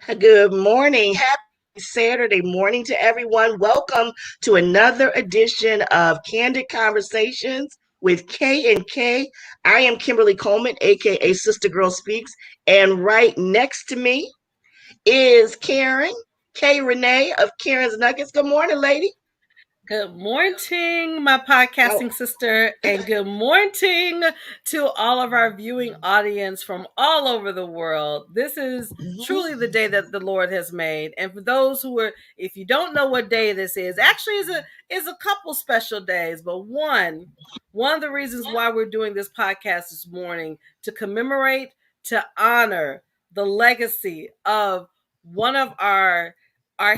Good morning. Happy Saturday morning to everyone. Welcome to another edition of Candid Conversations with K and K. I am Kimberly Coleman, aka Sister Girl Speaks, and right next to me is Karen K. Renee of Karen's Nuggets. Good morning, lady. Good morning, my Oh, podcasting sister, and good morning to all of our viewing audience from all over the world. This is truly mhm. the day that the Lord has made. And for those who are, if you don't know what day this is, actually is a couple special days, but one of the reasons why we're doing this podcast this morning to commemorate, to honor the legacy of one of our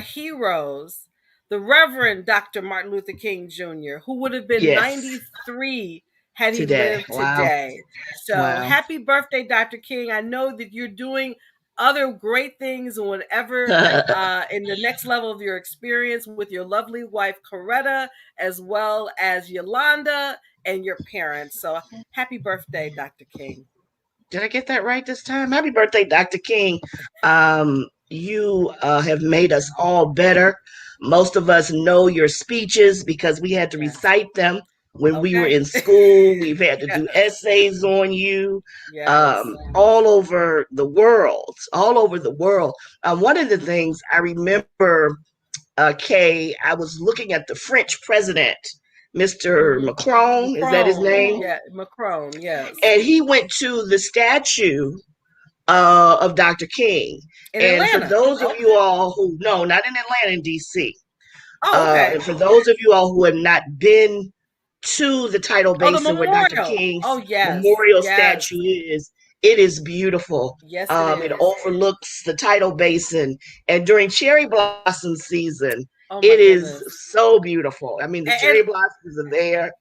heroes, the Reverend Dr. Martin Luther King Jr., who would have been Yes, 93 had he today. lived Wow. today. So Wow. happy birthday, Dr. King. I know that you're doing other great things and whatever in the next level of your experience with your lovely wife, Coretta, as well as Yolanda and your parents. So happy birthday, Dr. King. Did I get that right this time? Happy birthday, Dr. King. You have made us all better. Most of us know your speeches because we had to Yes. recite them when we were Okay. in school. We've had to do Yes. essays on you Yes. all over the world. All over the world. One of the things I remember, Kay, I was looking at the French president, Mr. Mm-hmm. Macron, is that his Macron. name? Yeah, Macron, yes. And he went to the statue of Dr. King. In And for Atlanta. those of you Okay. all who no, not in Atlanta, in DC. Oh, okay. And for those of you all who have not been to the tidal Oh, the basin where Dr. memorial. King's Oh, yes. memorial Yes. statue is, it is beautiful. Yes, it It is. overlooks the tidal basin, and during cherry blossom season, Oh, my it is goodness. so beautiful. I mean, the And, cherry blossoms are there.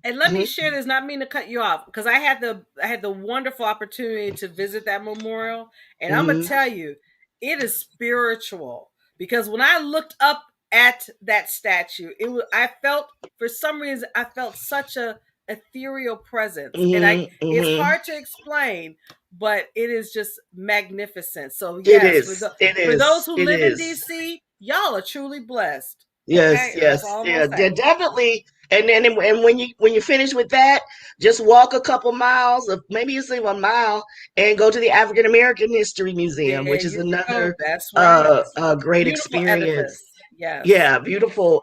let me Mhm, share this, not mean to cut you off, because I had the wonderful opportunity to visit that memorial. And I'm gonna mhm, tell you, it is spiritual. Because when I looked up at that statue, I felt, for some reason, I felt such a ethereal presence. And mhm, it's mhm. hard to explain, but it is just magnificent. So It yes, is. It for those is. who It live in is. DC, y'all are truly blessed. Yes, Okay, that's yes, all I'm gonna yeah, say. definitely. And then, and when you finish with that, just walk a couple miles, or maybe you say 1 mile, and go to the African American History Museum, There which is you go. another That's right. great Beautiful experience. edifice. Yes. Yeah, beautiful.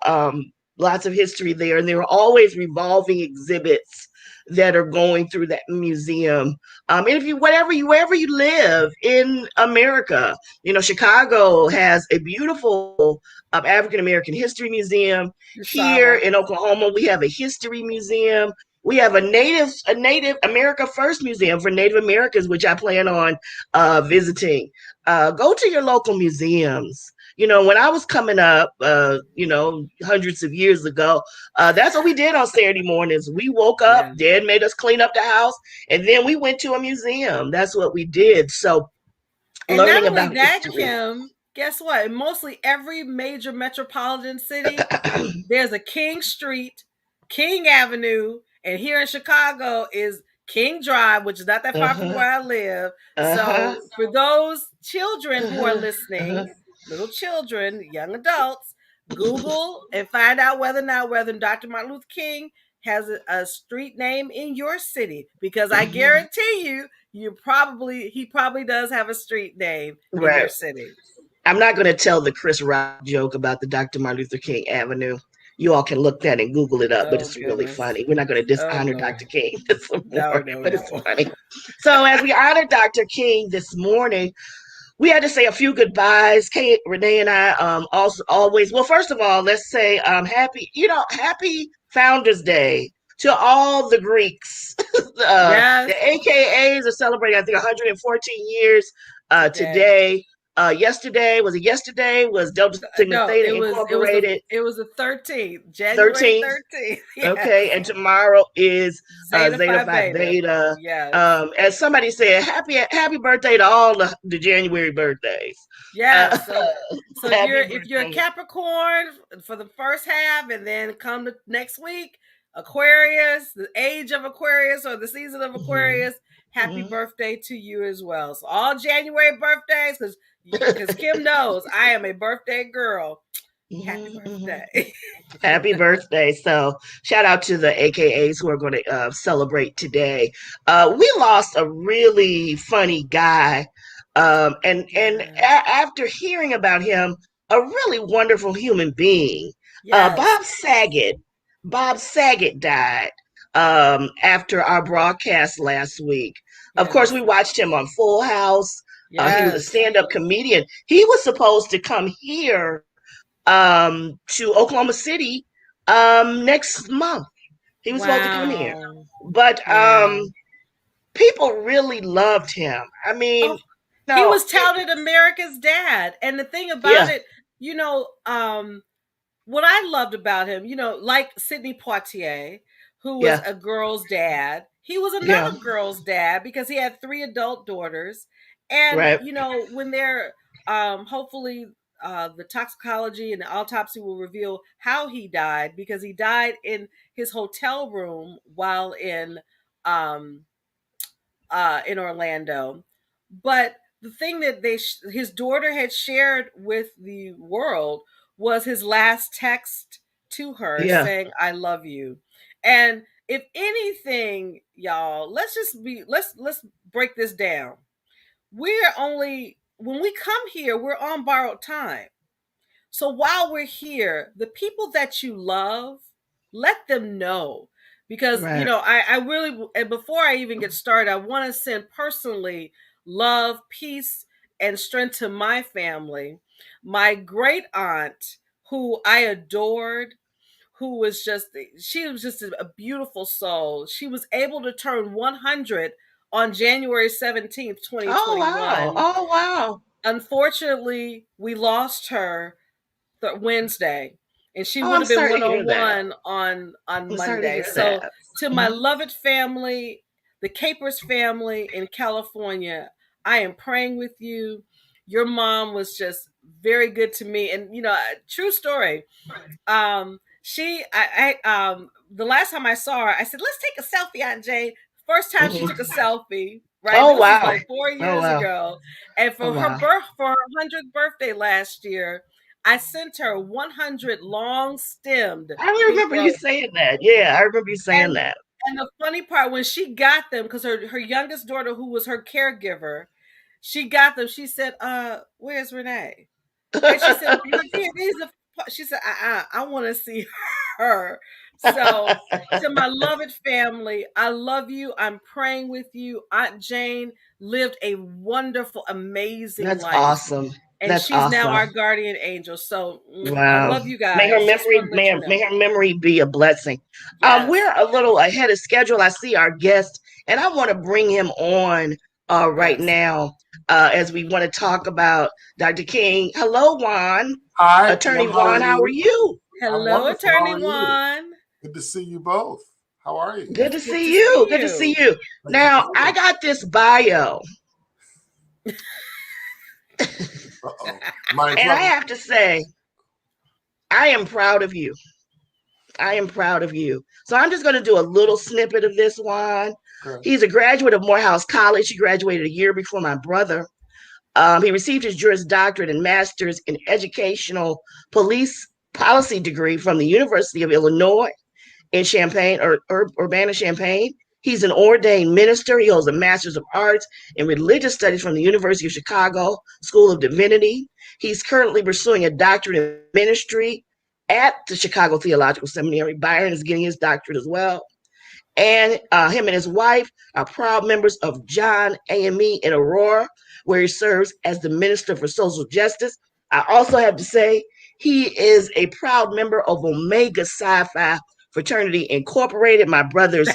Lots of history there, and there are always revolving exhibits that are going through that museum. And if you, wherever you live in America, Chicago has a beautiful African American History Museum. Here Usama. in Oklahoma, we have a history museum. We have a Native America First museum for Native Americans, which I plan on visiting. Go to your local museums. When I was coming up, hundreds of years ago, that's what we did on Saturday mornings. We woke up, Yeah. Dad made us clean up the house, and then we went to a museum. That's what we did. So, And not learning only about that, history. Kim, guess what? In mostly every major metropolitan city, there's a King Street, King Avenue, and here in Chicago is King Drive, which is not that far from Uh-huh. where I live. Uh-huh. So for those children who are Uh-huh. Uh-huh. listening, little children, young adults, Google and find out whether Dr. Martin Luther King has a street name in your city. Because I Mhm. guarantee you, he probably does have a street name in your Right. city. I'm not going to tell the Chris Rock joke about the Dr. Martin Luther King Avenue. You all can look that and Google it up, but Oh it's really goodness. funny. We're not going to Oh dishonor Lord. Dr. King this No, morning, no, but it's no. funny. So, as we honor Dr. King this morning, we had to say a few goodbyes. Kate, Renee, and I also always. Well, first of all, let's say happy Founders Day to all the Greeks. The Yes, AKAs are celebrating, I think, 114 years today. today. Yesterday was it? Yesterday was Delta Sigma No, Theta it was Incorporated. the 13th, January 13th. 13th. Okay, Yes. and tomorrow is Zeta Zeta Phi Phi Beta. Beta. Yes. As somebody said, happy birthday to all the January birthdays. Uh, Yes. So if happy you're a birthday. Capricorn for the first half and then come to next week, Aquarius, the age of Aquarius or the season of Aquarius, happy Mhm. birthday to you as well. So all January birthdays, because Kim knows I am a birthday girl. Happy Mhm, mhm. birthday. Happy birthday. So, shout out to the AKAs who are going to celebrate today. We lost a really funny guy. Yeah. After hearing about him, a really wonderful human being, Yes. Bob Saget. Bob Saget died after our broadcast last week. Of course, Yes. we watched him on Full House. He was a Yes. stand up comedian. He was supposed to come here to Oklahoma City next month. He was supposed to come here, Wow. but Yeah. people really loved him. I mean, Oh, he no, was touted America's dad. And the thing about yeah, it, you know, what I loved about him, like Sidney Poitier, who was yeah, a girl's dad, he was yeah, another girl's dad because he had three adult daughters. And, right. when they're hopefully the toxicology and the autopsy will reveal how he died because he died in his hotel room while um, in Orlando. But the thing that his daughter had shared with the world was his last text to her Yeah. saying, "I love you." And if anything, y'all, let's break this down. We're only when we come here, we're on borrowed time. So while we're here, the people that you love, let them know. Because, Right. I really, and before I even get started, I want to send personally love, peace, and strength to my family. My great aunt, who I adored, she was just a beautiful soul. She was able to turn 100 on January 17th, Oh wow. 2021. Oh wow. Unfortunately, we lost her Wednesday, and she Oh, would I'm have been sorry one to hear on that. one on I'm sorry to Monday. hear So that. to my Mhm. Lovett family, the Capers family in California, I am praying with you. Your mom was just very good to me, and true story. She the last time I saw her, I said, "Let's take a selfie, Aunt Jane." First time she took a Mhm. selfie, right? Oh This was wow. like four Oh years wow. ago, and Oh wow. for her 100th birthday last year, I sent her 100 long stemmed I pink remember you roses. saying that. Yeah, I remember you saying And that. and the funny part, when she got them, because her youngest daughter, who was her caregiver, she got them. She said, "Where's Renee?" And she said, "Look here, these are." She said, I want to see her." So, to my loved family, I love you. I'm praying with you. Aunt Jane lived a wonderful, amazing That's life, awesome. and That's she's now awesome. our guardian angel. So, I Wow. love you guys. Just want to let you know. May her memory be a blessing. Yes, We're a little ahead of schedule. I see our guest, and I want to bring him on right yes. now as we want to talk about Dr. King. Hello, Juan. Hi, Attorney Kim. How Juan, are how are you? you? I'm Hello, wonderful. How Attorney are you? Juan. Good to see you both. How are you? Good It's to good to see you. see Good to see you. you. Thank you Now, so I much. got this bio, Uh-oh. Am I in and I trouble? have to say, I am proud of you. I am proud of you. So I'm just going to do a little snippet of this one. Okay. He's a graduate of Morehouse College. He graduated a year before my brother. He received his Juris Doctorate and Master's in Educational Police Policy degree from the University of Illinois in Champaign or Urbana-Champaign. He's an ordained minister. He holds a Master's of Arts in Religious Studies from the University of Chicago School of Divinity. He's currently pursuing a doctorate in ministry at the Chicago Theological Seminary. Byron is getting his doctorate as well. And him and his wife are proud members of John AME in Aurora, where he serves as the Minister for Social Justice. I also have to say he is a proud member of Omega Sci-Fi Fraternity Incorporated, my brother's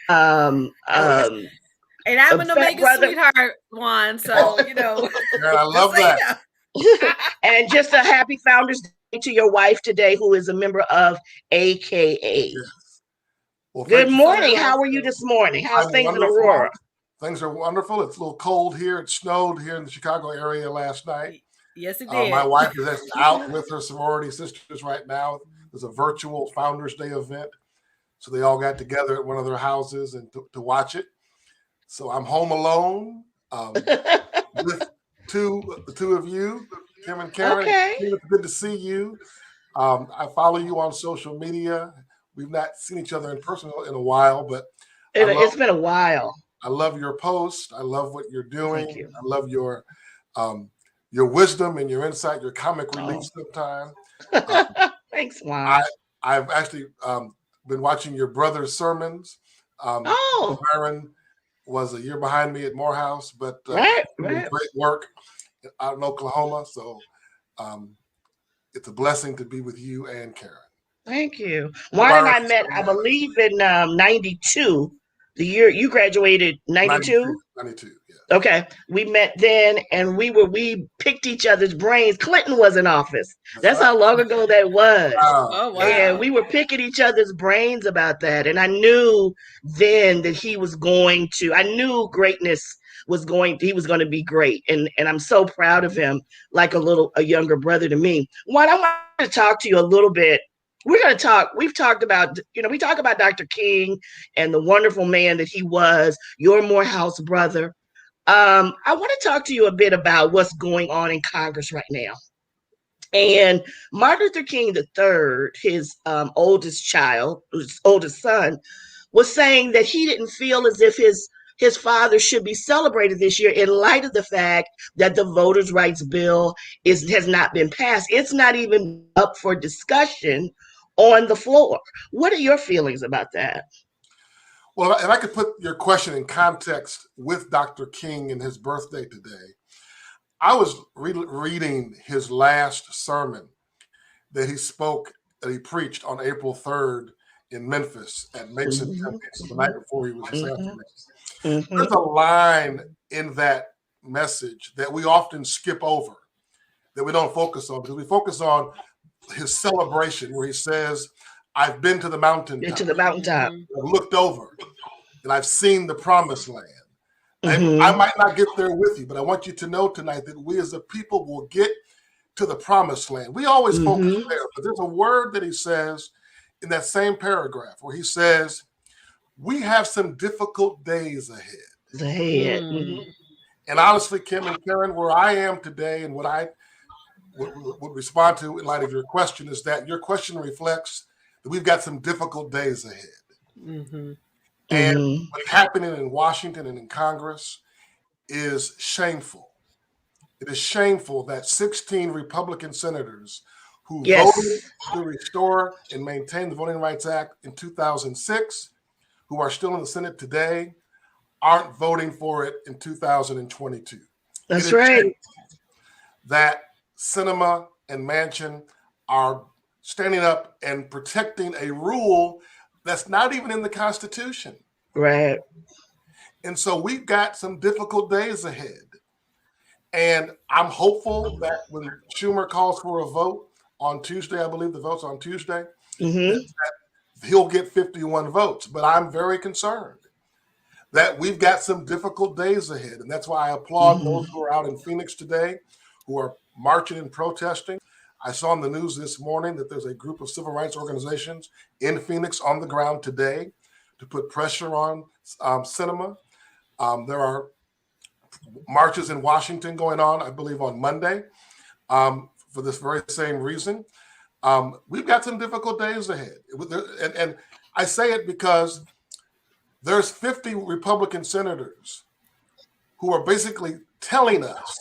um, Oh, yeah. um, And I'm an frat Omega brother. sweetheart, Juan. Oh, So, man, I just love so you that. know. And just a happy Founders Day to your wife today, who is a member of AKA. Yeah. Well, Good thank you so morning. much. How are you this morning? How's I'm things in Aurora? wonderful. Things are wonderful. It's a little cold here. It snowed here in the Chicago area last night. Yes, it My did. wife is actually out with her sorority sisters right now. There's a virtual Founders Day event. So they all got together at one of their houses and to watch it. So I'm home alone with the two of you, Kim and Karen. Okay. It's good to see you. I follow you on social media. We've not seen each other in person in a while, but It's been a while. I love your post. I love what you're doing. Thank you. I love your wisdom and your insight, your comic relief sometimes. Thanks, Juan. I've actually been watching your brother's sermons. Byron was a year behind me at Morehouse, but right. Great work out in Oklahoma. So it's a blessing to be with you and Karen. Thank you. Juan and I met, I believe, in 92, the year you graduated, 92? 92, yeah. Okay. We met then, and we picked each other's brains. Clinton was in office. That's how long ago that was. Oh, wow. And we were picking each other's brains about that. And I knew then that he was going to, I knew greatness he was going to be great. And I'm so proud of him, like a younger brother to me. Juan, I want to talk to you a little bit. We've talked about, we talk about Dr. King and the wonderful man that he was, your Morehouse brother. I want to talk to you a bit about what's going on in Congress right now. And Martin Luther King III, his oldest son, was saying that he didn't feel as if his father should be celebrated this year in light of the fact that the Voters' Rights Bill has not been passed. It's not even up for discussion on the floor. What are your feelings about that? Well, and I could put your question in context with Dr. King and his birthday today. I was reading his last sermon that he preached on April 3rd in Memphis at Mason Temple, the night before he was assassinated. There's a line in that message that we often skip over, that we don't focus on, because we focus on his celebration where he says, I've been to the mountaintop. I've looked over and I've seen the promised land. I might not get there with you, but I want you to know tonight that we as a people will get to the promised land. We always focus there, but there's a word that he says in that same paragraph where he says, we have some difficult days ahead. And honestly, Kim and Karen, where I am today and what I would respond to in light of your question is that your question reflects that we've got some difficult days ahead. And what's happening in Washington and in Congress is shameful. It is shameful that 16 Republican senators who voted to restore and maintain the Voting Rights Act in 2006, who are still in the Senate today, aren't voting for it in 2022. That's right. That Sinema and Manchin are standing up and protecting a rule that's not even in the Constitution. Right. And so we've got some difficult days ahead. And I'm hopeful that when Schumer calls for a vote on Tuesday, I believe the vote's on Tuesday, that he'll get 51 votes. But I'm very concerned that we've got some difficult days ahead. And that's why I applaud those who are out in Phoenix today, who are marching and protesting. I saw in the news this morning that there's a group of civil rights organizations in Phoenix on the ground today to put pressure on Sinema. There are marches in Washington going on, I believe, on Monday for this very same reason. We've got some difficult days ahead. And I say it because there's 50 Republican senators who are basically telling us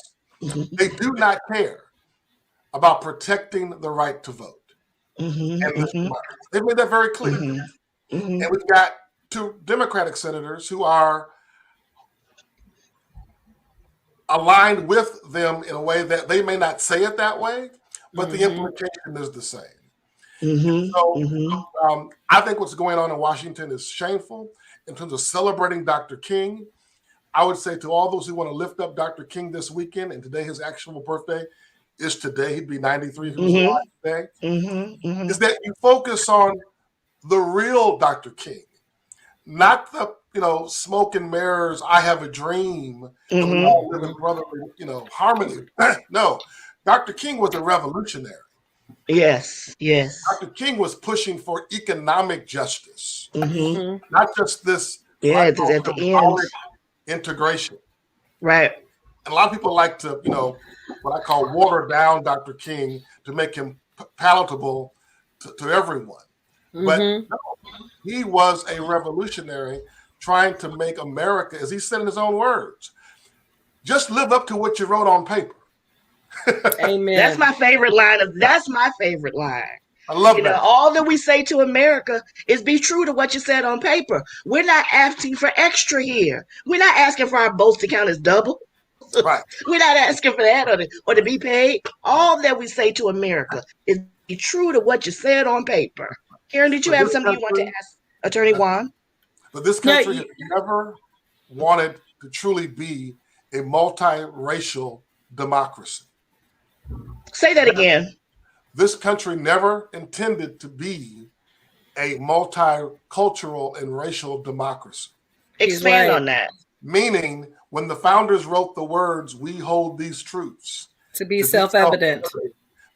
they do not care about protecting the right to vote. And they've made that very clear. And we've got 2 Democratic senators who are aligned with them in a way that they may not say it that way, but the implication is the same. So I think what's going on in Washington is shameful in terms of celebrating Dr. King. I would say to all those who want to lift up Dr. King this weekend, and today his actual birthday is today, he'd be 93 if he was alive today, is that you focus on the real Dr. King, not the smoke and mirrors, I have a dream, and we all live in brotherly, harmony. No, Dr. King was a revolutionary. Yes, yes. Dr. King was pushing for economic justice, Mm-hmm. not just this what Yeah, I at call the end. symbolic integration. Right. And a lot of people like to, what I call water down Dr. King to make him palatable to everyone. But Mm-hmm. no, he was a revolutionary trying to make America, as he said in his own words, just live up to what you wrote on paper. Amen. That's my favorite line that's my favorite line. I love that. All that we say to America is be true to what you said on paper. We're not asking for extra here. We're not asking for our boats to count as double. Right. We're not asking for that or to be paid. All that we say to America is be true to what you said on paper. Karen, did you But have this something you want to country, ask Attorney Juan? but this No, country has never wanted to truly be a multiracial democracy. Say that again. This country never intended to be a multicultural and racial democracy. Expand right. on that. Meaning, when the founders wrote the words, "We hold these truths To be self-evident.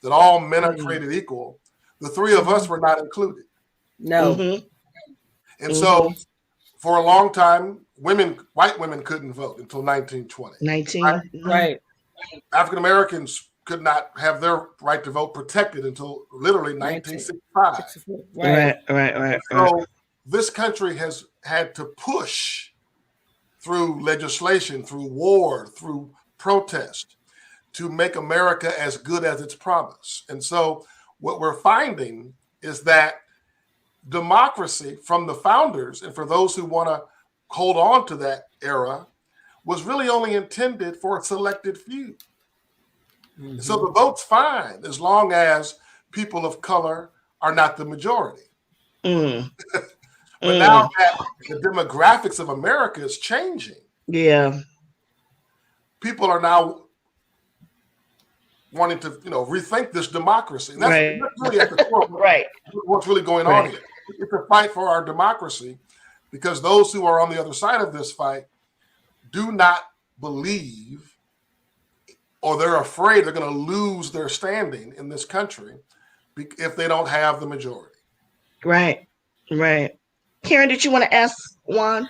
that all men are created equal," the three of us were not included. No. Mm-hmm. And so, for a long time, white women couldn't vote until 1920. 19. Right. African Americans could not have their right to vote protected until literally 1965. Right. Right. So this country has had to push through legislation, through war, through protest to make America as good as its promise. And so what we're finding is that democracy from the founders and for those who want to hold on to that era was really only intended for a selected few. Mm-hmm. So the vote's fine as long as people of color are not the majority. But now that the demographics of America is changing, people are now wanting to, rethink this democracy. And that's really at the core of what's really going on here. It's a fight for our democracy because those who are on the other side of this fight do not believe or they're afraid they're going to lose their standing in this country if they don't have the majority. Right. Karen, did you want to ask Juan?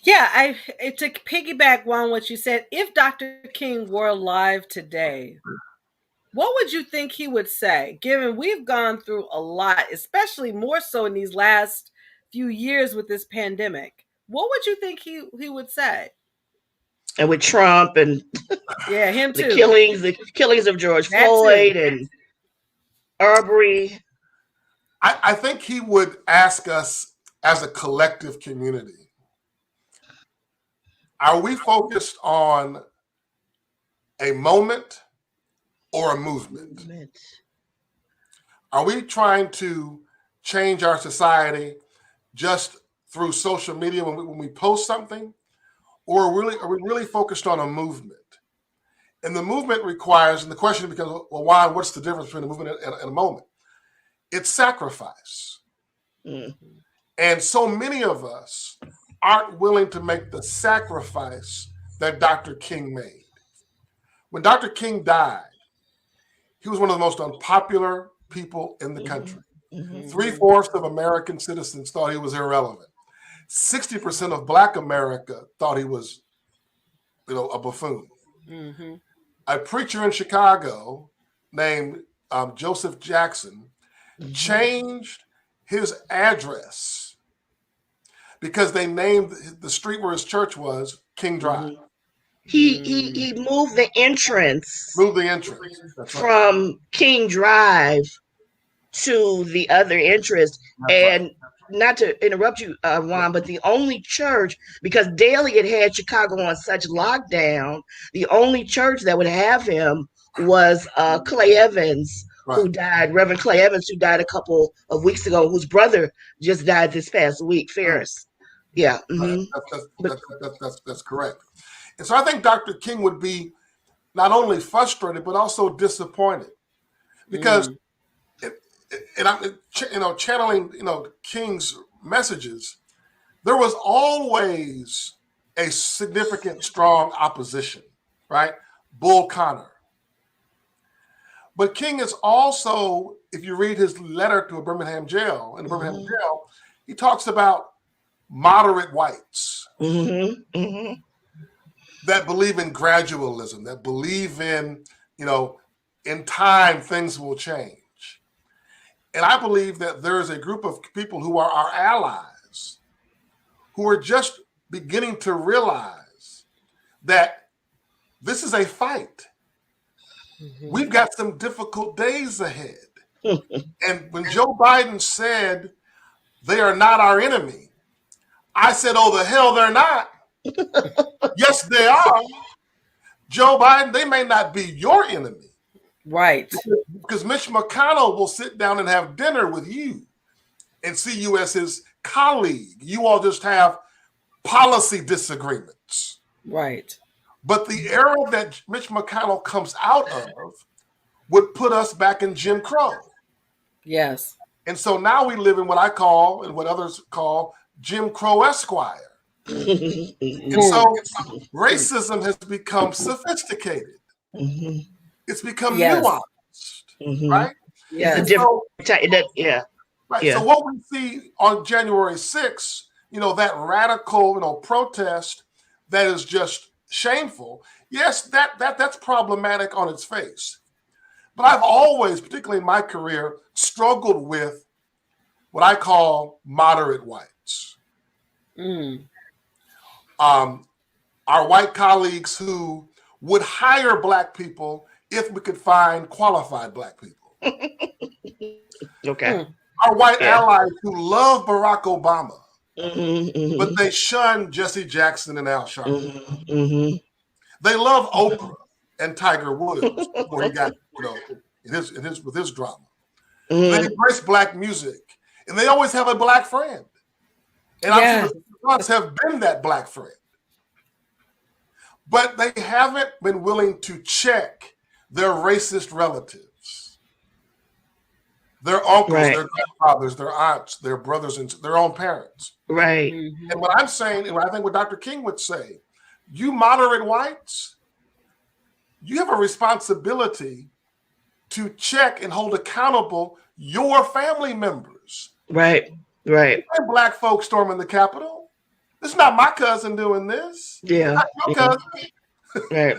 Yeah, to piggyback on what you said, if Dr. King were alive today, what would you think he would say? Given we've gone through a lot, especially more so in these last few years with this pandemic, what would you think he would say? And with Trump and him too. The killings of George Floyd and Arbery. I think he would ask us as a collective community, are we focused on a moment or a movement? Are we trying to change our society just through social media when we post something? Or are we really focused on a movement? And the movement requires, and the question becomes, well, why? What's the difference between a movement and a moment? It's sacrifice. And so many of us aren't willing to make the sacrifice that Dr. King made. When Dr. King died, he was one of the most unpopular people in the country. 3/4 of American citizens thought he was irrelevant. 60% of Black America thought he was, a buffoon. A preacher in Chicago named Joseph Jackson changed his address because they named the street where his church was King Drive. He moved the entrance. That's from right. King Drive to the other entrance. And not to interrupt you, Juan, but the only church, because Daley had Chicago on such lockdown, the only church that would have him was Clay Evans, who died, Reverend Clay Evans, who died a couple of weeks ago, whose brother just died this past week, Ferris. Yeah. That's correct. And so I think Dr. King would be not only frustrated, but also disappointed because, and I'm, channeling, King's messages, there was always a significant, strong opposition, right? Bull Connor. But King is also, if you read his letter to a Birmingham jail, in the Birmingham jail, he talks about moderate whites that believe in gradualism, that believe in, in time things will change. And I believe that there is a group of people who are our allies who are just beginning to realize that this is a fight. We've got some difficult days ahead. And when Joe Biden said they are not our enemy, I said, oh, the hell they're not. Yes, they are. Joe Biden, they may not be your enemy. Right. Because Mitch McConnell will sit down and have dinner with you and see you as his colleague. You all just have policy disagreements. Right. But the era that Mitch McConnell comes out of would put us back in Jim Crow. Yes. And so now we live in what I call and what others call Jim Crow Esquire. And so racism has become sophisticated. It's become nuanced, right? Yeah. Right. So what we see on January 6th, that radical, protest that is just shameful. Yes, that's problematic on its face. But I've always, particularly in my career, struggled with what I call moderate whites. Our white colleagues who would hire Black people if we could find qualified Black people. Okay. Our white allies who love Barack Obama, but they shun Jesse Jackson and Al Sharpton. They love Oprah and Tiger Woods before he got, with his drama. They embrace Black music, and they always have a Black friend. And I'm sure the ones have been that Black friend. But they haven't been willing to check their racist relatives, their uncles, their grandfathers, their aunts, their brothers, and their own parents. Right. And what I'm saying, and I think what Dr. King would say, you moderate whites, you have a responsibility to check and hold accountable your family members. Right. Right. Black folks storming the Capitol. It's not my cousin doing this. Yeah. Not your cousin. Right.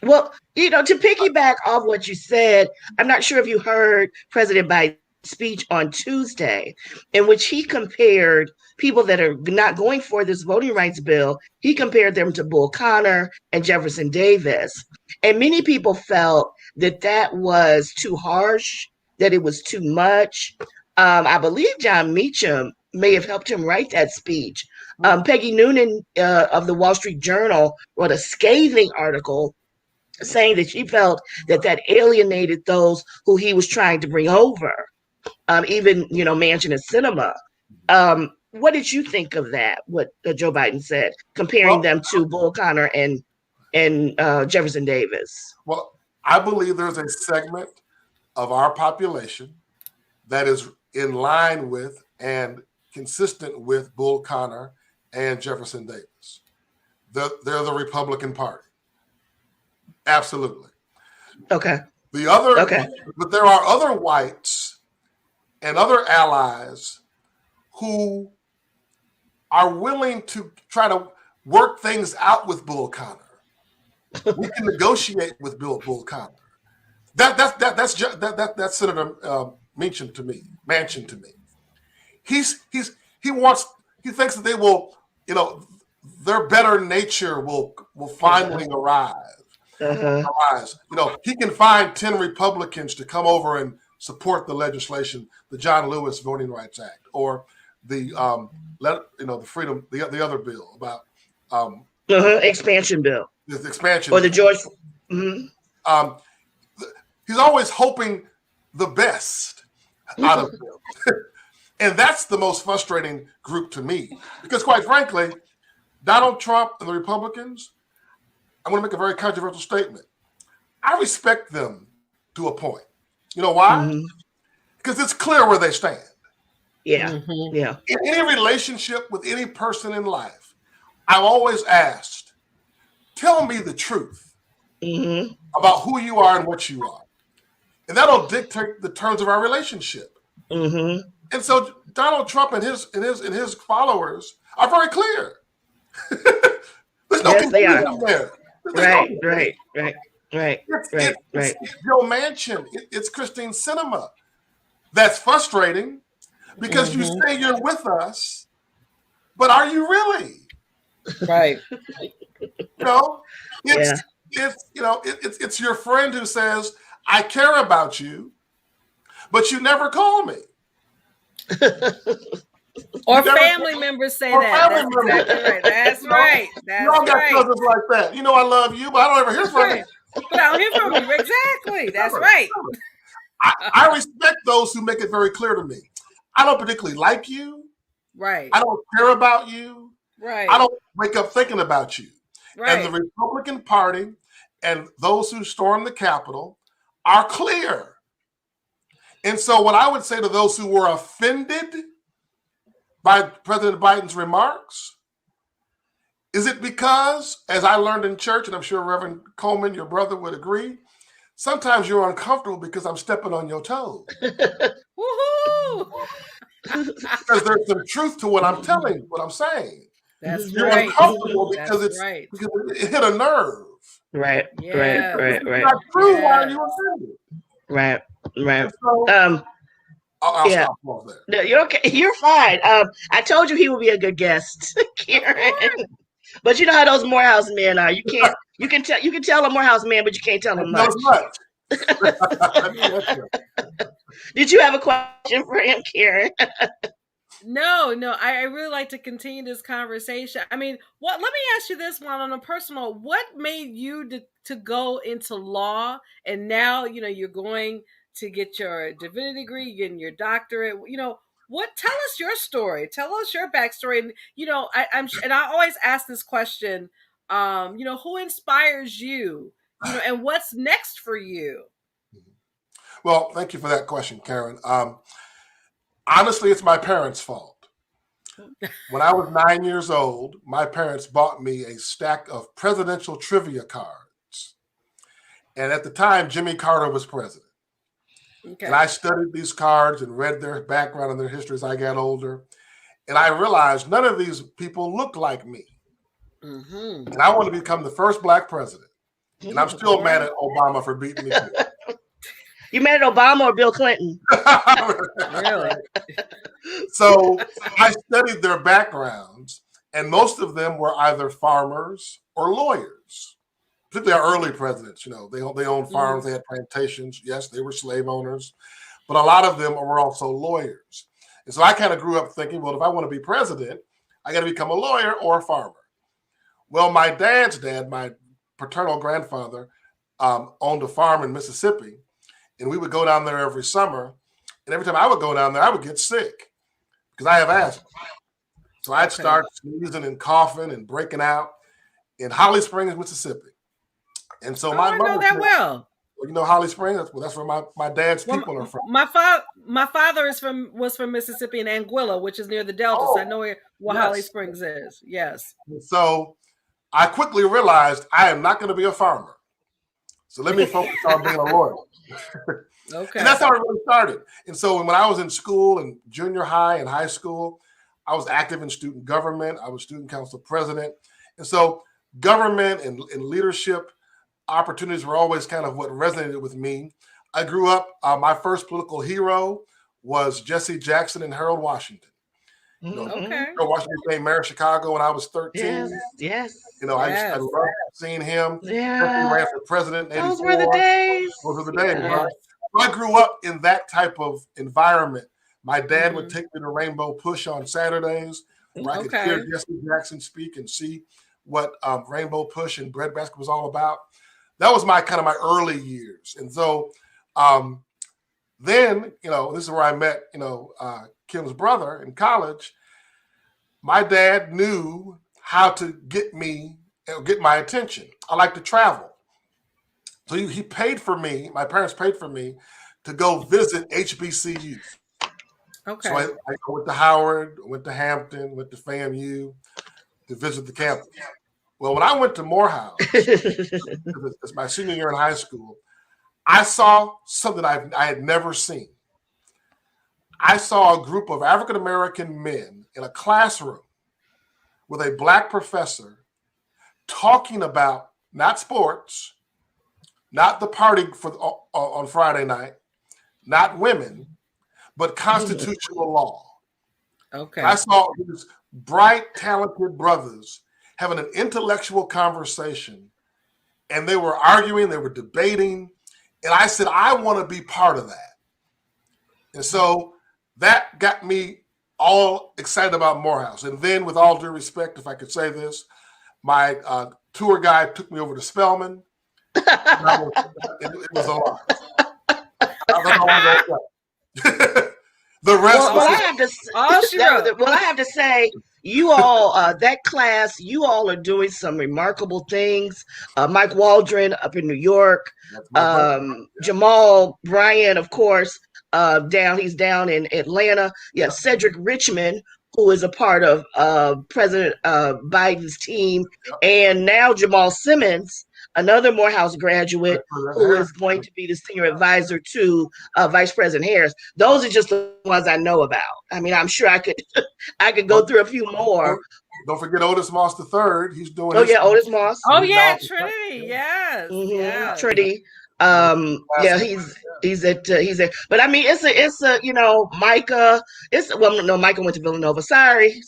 Well, to piggyback off what you said, I'm not sure if you heard President Biden's speech on Tuesday, in which he compared people that are not going for this voting rights bill. He compared them to Bull Connor and Jefferson Davis. And many people felt that was too harsh, that it was too much. I believe John Meacham may have helped him write that speech. Peggy Noonan of the Wall Street Journal wrote a scathing article saying that she felt that alienated those who he was trying to bring over, even, Manchin and Sinema. What did you think of that, what Joe Biden said, comparing them to Bull Connor and Jefferson Davis? Well, I believe there's a segment of our population that is in line with and consistent with Bull Connor and Jefferson Davis. They're the Republican Party. Absolutely. Okay. But there are other whites and other allies who are willing to try to work things out with Bull Connor. We can negotiate with Bull Connor. That's Senator Manchin to me. He thinks that they will, their better nature will finally arrive. He can find 10 Republicans to come over and support the legislation, the John Lewis Voting Rights Act, or the the other bill about expansion bill. The expansion or the George. He's always hoping the best out of them. And that's the most frustrating group to me. Because quite frankly, Donald Trump and the Republicans, I'm going to make a very controversial statement. I respect them to a point. You know why? Because it's clear where they stand. Yeah. Yeah. In any relationship with any person in life, I've always asked, tell me the truth about who you are and what you are. and that'll dictate the terms of our relationship. Mm-hmm. And so Donald Trump and his followers are very clear. There's no Yes, they are. confusion there. Right, right, right, right, right, It's right. Joe Manchin. It's Christine Sinema. That's frustrating because you say you're with us, but are you really? Right. It's your friend who says, I care about you, but you never call me. Or family members say that. That's exactly right. That's right. That's all got right. cousins like that. I love you, but I don't ever hear from you. But I don't hear from you. Exactly. That's right. I respect those who make it very clear to me. I don't particularly like you. Right. I don't care about you. Right. I don't wake up thinking about you. Right. And the Republican Party and those who stormed the Capitol are clear. And so what I would say to those who were offended by President Biden's remarks, is it because, as I learned in church, and I'm sure Reverend Coleman, your brother, would agree, sometimes you're uncomfortable because I'm stepping on your toes. Woohoo! Because there's some truth to what I'm saying. That's you're right. uncomfortable because right. because it hit a nerve. Right, yes. right. It's not true. Why are you offended? Right. So, I'll stop there. No, you're okay. You're fine. I told you he would be a good guest, Karen. But you know how those Morehouse men are. You can tell a Morehouse man, but you can't tell him much. Did you have a question for him, Karen? No. I really like to continue this conversation. I mean, let me ask you this one on a personal. What made you to go into law, and now you're going to get your divinity degree, you're getting your doctorate? Tell us your story. Tell us your backstory. And I always ask this question. Who inspires you? And what's next for you? Well, thank you for that question, Karen. Honestly, it's my parents' fault. When I was 9 years old, my parents bought me a stack of presidential trivia cards. And at the time, Jimmy Carter was president. Okay. And I studied these cards and read their background and their history as I got older. And I realized none of these people looked like me. Mm-hmm. And I wanted to become the first Black president. And I'm still mad at Obama for beating me. You mad at Obama or Bill Clinton? Really? So I studied their backgrounds, and most of them were either farmers or lawyers. Particularly our early presidents, they owned farms, they had plantations. Yes, they were slave owners, but a lot of them were also lawyers. And so I kind of grew up thinking, well, if I want to be president, I got to become a lawyer or a farmer. Well, my dad's dad, my paternal grandfather, owned a farm in Mississippi, and we would go down there every summer. And every time I would go down there, I would get sick because I have asthma. So I'd start sneezing and coughing and breaking out in Holly Springs, Mississippi. And so my mother know that well. You know Holly Springs? That's where my dad's people are from. My father was from Mississippi in Anguilla, which is near the Delta. So I know where Holly Springs is. Yes. And so I quickly realized I am not going to be a farmer. So let me focus on being a lawyer. Okay. And that's how it really started. And so when I was in school, in junior high and high school, I was active in student government. I was student council president. And so government and leadership opportunities were always kind of what resonated with me. I grew up, my first political hero was Jesse Jackson and Harold Washington. Harold Washington became mayor of Chicago when I was 13. Yes. I loved seeing him. Yeah. He ran for president in 84. Those were the days. Right? So I grew up in that type of environment. My dad would take me to Rainbow Push on Saturdays where I could hear Jesse Jackson speak and see what Rainbow Push and breadbasket was all about. That was my early years. And so then, this is where I met, Kim's brother in college. My dad knew how to get my attention. I like to travel. So he paid for me, my parents paid for me to go visit HBCUs. Okay. So I went to Howard, went to Hampton, went to FAMU to visit the campus. Well, when I went to Morehouse, it's my senior year in high school, I saw something I had never seen. I saw a group of African-American men in a classroom with a black professor talking about not sports, not the party on Friday night, not women, but constitutional law. Okay. And I saw these bright, talented brothers having an intellectual conversation, and they were arguing, they were debating, and I said, I want to be part of that. And so that got me all excited about Morehouse. And then, with all due respect, if I could say this, my tour guide took me over to Spelman. It was a lot. The rest well, I have to say, you all, that class, you all are doing some remarkable things. Mike Waldron up in New York, Jamal Bryant, of course, he's down in Atlanta. Yeah, Cedric Richmond, who is a part of President Biden's team, and now Jamal Simmons, another Morehouse graduate who is going to be the senior advisor to Vice President Harris. Those are just the ones I know about. I mean, I'm sure I could go through a few more. Don't forget Otis Moss III. He's doing. Otis Moss. Oh yeah, Trinity. Yes. Mm-hmm. Yes. Trinity. He's at but I mean it's a Micah, Micah went to Villanova, sorry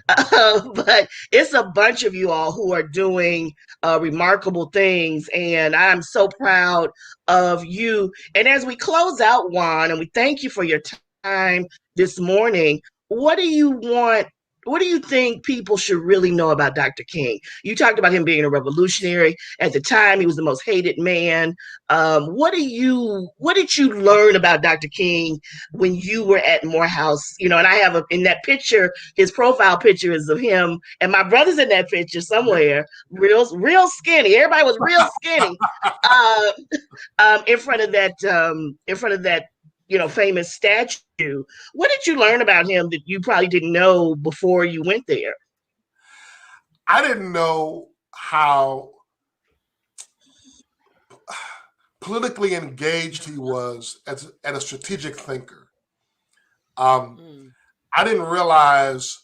but it's a bunch of you all who are doing remarkable things, and I'm so proud of you. And as we close out, Juan, and we thank you for your time this morning, what do you think people should really know about Dr. King? You talked about him being a revolutionary. At the time, he was the most hated man. What did you learn about Dr. King when you were at Morehouse? And I have in that picture, his profile picture is of him, and my brother's in that picture somewhere, real skinny. Everybody was real skinny in front of that famous statue. What did you learn about him that you probably didn't know before you went there? I didn't know how politically engaged he was and a strategic thinker. I didn't realize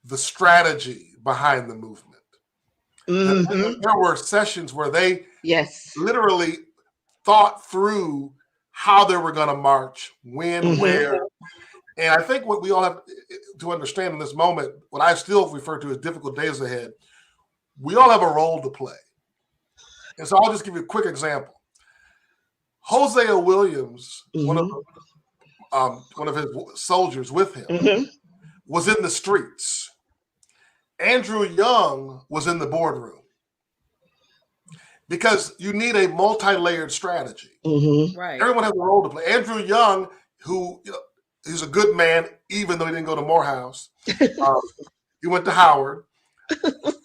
the strategy behind the movement. Mm-hmm. There were sessions where they literally thought through how they were going to march, when, where. And I think what we all have to understand in this moment, what I still refer to as difficult days ahead, we all have a role to play. And so I'll just give you a quick example. Hosea Williams, one of his soldiers with him, was in the streets. Andrew Young was in the boardroom. Because you need a multi-layered strategy. Right. Everyone has a role to play. Andrew Young, who he's a good man, even though he didn't go to Morehouse. He went to Howard.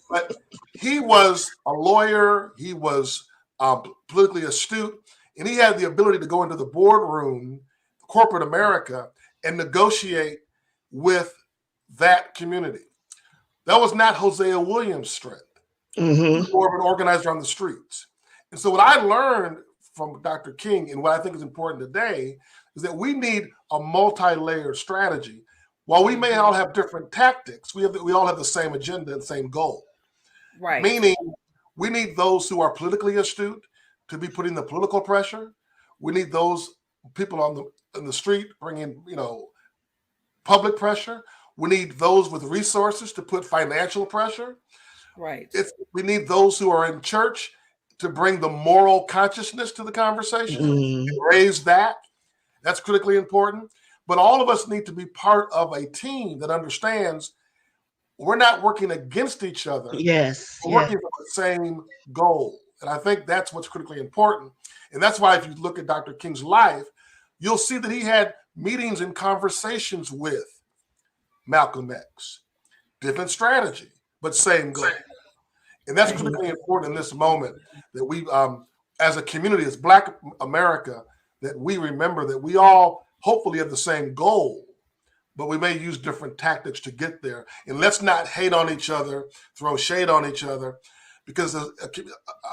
But he was a lawyer. He was politically astute. And he had the ability to go into the boardroom, corporate America, and negotiate with that community. That was not Hosea Williams' strength. More of an organizer on the streets. And so what I learned from Dr. King, and what I think is important today, is that we need a multi-layered strategy. While we may all have different tactics, we all have the same agenda and same goal. Right. Meaning we need those who are politically astute to be putting the political pressure. We need those people on the street bringing, public pressure. We need those with resources to put financial pressure. Right. We need those who are in church to bring the moral consciousness to the conversation and raise that. That's critically important. But all of us need to be part of a team that understands we're not working against each other. Yes. We're working for the same goal. And I think that's what's critically important. And that's why if you look at Dr. King's life, you'll see that he had meetings and conversations with Malcolm X. Different strategy, but same goal. And that's critically important in this moment, that we, as a community, as Black America, that we remember that we all hopefully have the same goal, but we may use different tactics to get there. And let's not hate on each other, throw shade on each other, because a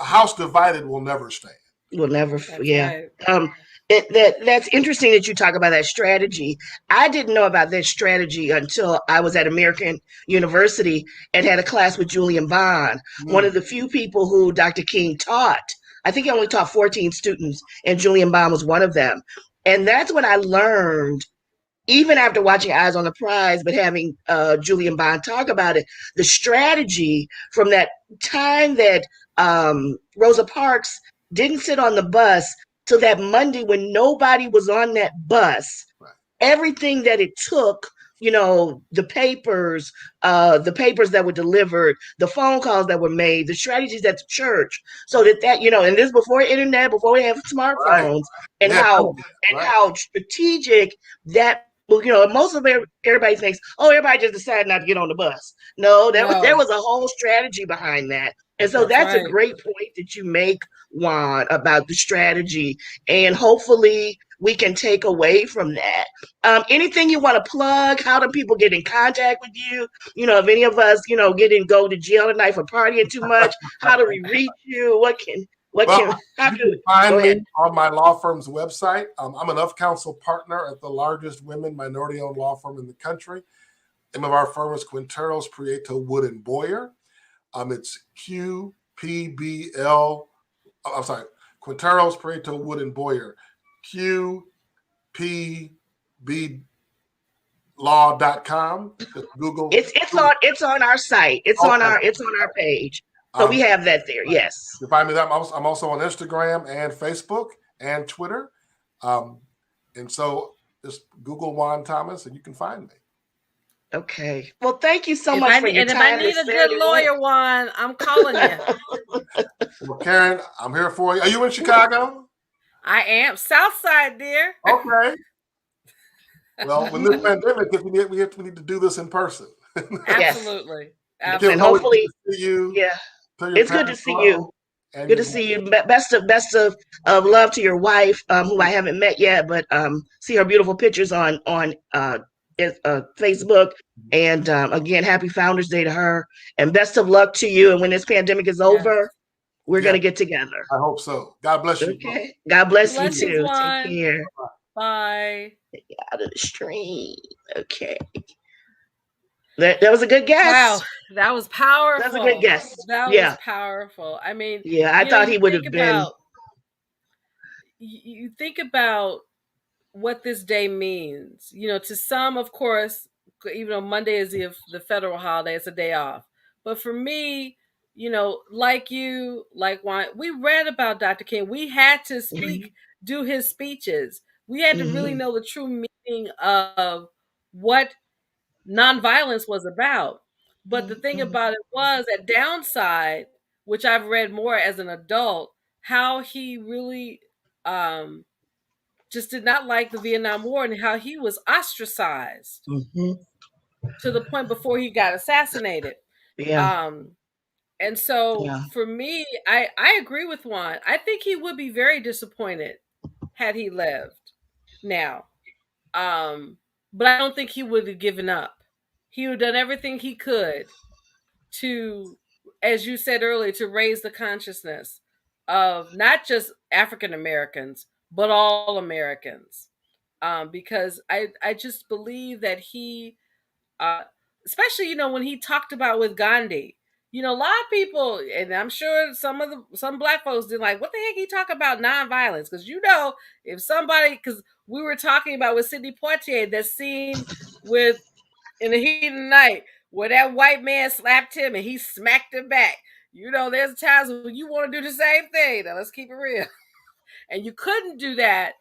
house divided will never stand. We'll never, That's yeah. right. That's interesting that you talk about that strategy. I didn't know about that strategy until I was at American University and had a class with Julian Bond, one of the few people who Dr. King taught. I think he only taught 14 students, and Julian Bond was one of them. And that's when I learned, even after watching Eyes on the Prize, but having Julian Bond talk about it, the strategy from that time that Rosa Parks didn't sit on the bus till that Monday when nobody was on that bus. Right. Everything that it took, the papers that were delivered, the phone calls that were made, the strategies at the church, so and this before internet, before we have Right. smartphones, and Yeah. Right. how strategic that. Most of everybody thinks, oh, everybody just decided not to get on the bus. No, there No, was a whole strategy behind that, and so that's that's a right. great point that you make, Juan, about the strategy, and hopefully we can take away from that. Anything you want to plug? How do people get in contact with you? If any of us, go to jail at night for partying too much, how do we reach you? Well, How you do? can Go find me ahead. on my law firm's website. I'm an of counsel partner at the largest women minority-owned law firm in the country. The name of our firm is Quinteros, Prieto, Wood, and Boyer. It's QPBL. I'm sorry, Quinteros, Prieto, Wood, and Boyer. QPBLaw.com. Just Google. It's on our site. It's on Okay. our page. So we have that there. Yes. You find me that I'm also on Instagram and Facebook and Twitter. And so just Google Juan Thomas and you can find me. Okay. Well, thank you so much for your If I time. need a good lawyer, Juan, I'm calling you. Well, Karen, I'm here for you. Are you in Chicago? I am. Southside, dear. Okay. Well, when this pandemic, we need to do this in person. Absolutely. Yes. Absolutely. And hopefully, see you. Yeah. It's good to see you. And Good to see you. Best of love to your wife, who I haven't met yet, but see her beautiful pictures on Facebook. And again, happy Founders Day to her. And best of luck to you. And when this pandemic is over, we're gonna get together. I hope so. God bless you. Okay. God bless you too. Juan. Take care. Bye. Get out of the stream. Okay. That was a good guess. Wow, that was powerful. That's a good guess. That was powerful. I mean, I thought he would have been. You think about what this day means. To some, of course, even though Monday is the federal holiday, it's a day off. But for me, like you, like Juan, we read about Dr. King. We had to do his speeches. We had to really know the true meaning of what nonviolence was about. But the thing about it was that downside, which I've read more as an adult, how he really just did not like the Vietnam War and how he was ostracized to the point before he got assassinated. Yeah. And so for me, I agree with Juan. I think he would be very disappointed had he lived now. But I don't think he would have given up. He would have done everything he could to, as you said earlier, to raise the consciousness of not just African Americans, but all Americans. Because I just believe that he, especially, when he talked about with Gandhi, a lot of people, and I'm sure some black folks did like, what the heck he talk about nonviolence? Because if somebody, because we were talking about with Sidney Poitier, that scene with In the Heat of the Night where that white man slapped him and he smacked him back. There's times when you want to do the same thing. Now let's keep it real. And you couldn't do that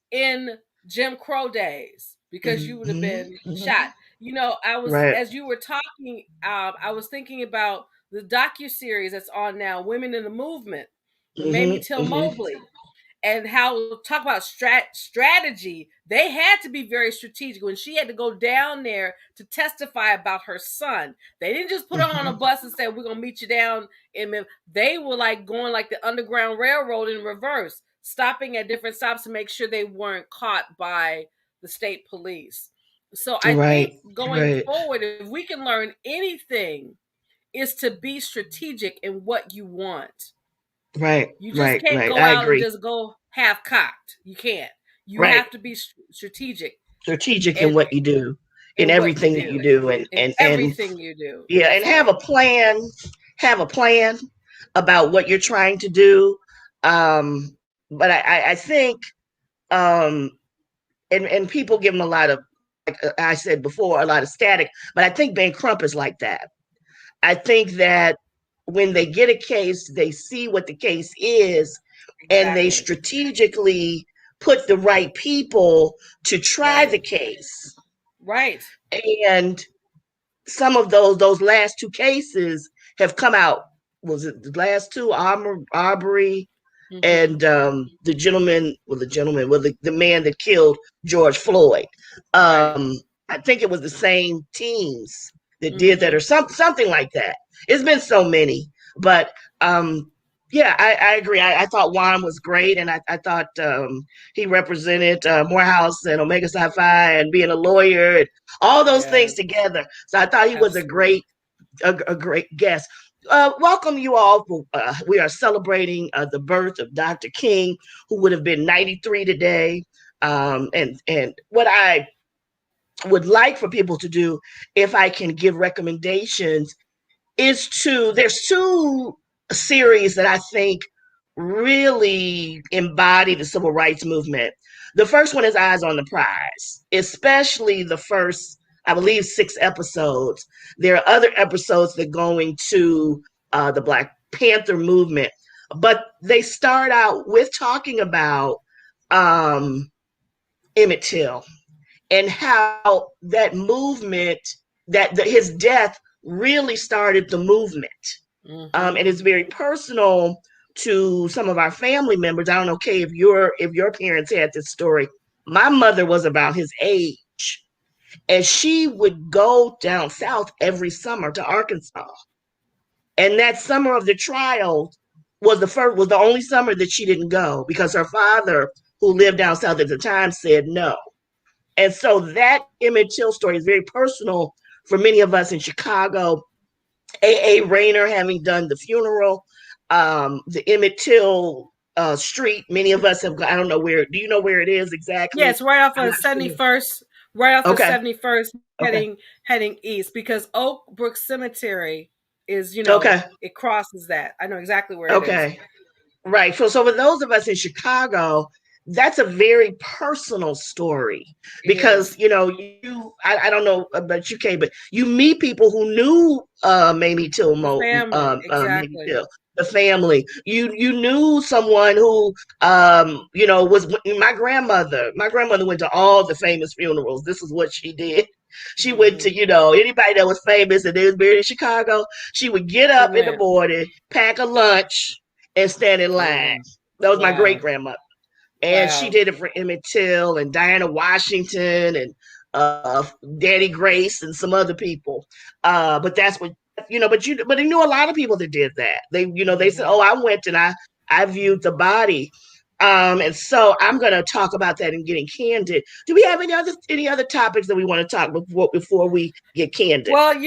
in Jim Crow days because you would have been shot. As you were talking, I was thinking about the docuseries that's on now, Women in the Movement, with Mamie Till Mobley, and how talk about strategy. They had to be very strategic when she had to go down there to testify about her son. They didn't just put her on a bus and say, we're going to meet you down. They were like going like the Underground Railroad in reverse, stopping at different stops to make sure they weren't caught by the state police. So I think going forward, if we can learn anything, is to be strategic in what you want. Right, You just right, can't right. go I out and agree. just go half cocked. You can't. You Right. have to be strategic Strategic in and what you do, in in what you everything that do, you do, in and everything you do. yeah, and That's have right. a plan. Have a plan about what you're trying to do. Um, but I think, um, and people give them a lot of, like I said before, a lot of static. But I think Ben Crump is like that. I think that when they get a case, they see what the case is, and they Exactly. strategically put the right people to try Right. the case. Right. And some of those last two cases have come out. Was it the last two, Arbery Mm-hmm. and the man that killed George Floyd? Right. I think it was the same teams that did that, Mm-hmm. or something like that. It's been so many, but yeah, I agree. I thought Juan was great, and I thought he represented Morehouse and Omega Psi Phi and being a lawyer and all those things Yes. together. So I thought he was Absolutely. a great guest. Welcome you all. We are celebrating the birth of Dr. King, who would have been 93 today. And what I would like for people to do, if I can give recommendations, is there's two series that I think really embody the civil rights movement. The first one is Eyes on the Prize, especially the first, I believe, 6 episodes. There are other episodes that go into the Black Panther movement, but they start out with talking about um, Emmett Till and how that movement, his death really started the movement. Mm-hmm. And it's very personal to some of our family members. I don't know, Kay, if your parents had this story. My mother was about his age, and she would go down south every summer to Arkansas. And that summer of the trial was the only summer that she didn't go because her father, who lived down south at the time, said no. And so that Emmett Till story is very personal for many of us in Chicago. A. Rayner having done the funeral, the Emmett Till street. Many of us have. I don't know where. Do you know where it is exactly? Yes, right off I'm of not sure. 71st, right off of Okay. 71st, Okay. heading east, because Oak Brook Cemetery is, Okay. it crosses that. I know exactly where it is. Okay. Right. So for those of us in Chicago, that's a very personal story It because is. I don't know about UK, but you meet people who knew Mamie Till, The family, Mamie exactly. Till, the family. You knew someone who was my grandmother. My grandmother went to all the famous funerals. This is what she did. She went to Mm-hmm. anybody that was famous and they was buried in Chicago. She would get She up in the went. morning, pack a lunch, and stand in line. Mm-hmm. That was my great Wow. grandmother. And she Wow. did it for Emmett Till and Diana Washington and Daddy Grace and some other people. But that's what but you knew a lot of people that did that. They said, Mm-hmm. "Oh, I went and I viewed the body." And so I'm going to talk about that and getting candid. Do we have any other topics that we want to talk before we get candid? Well,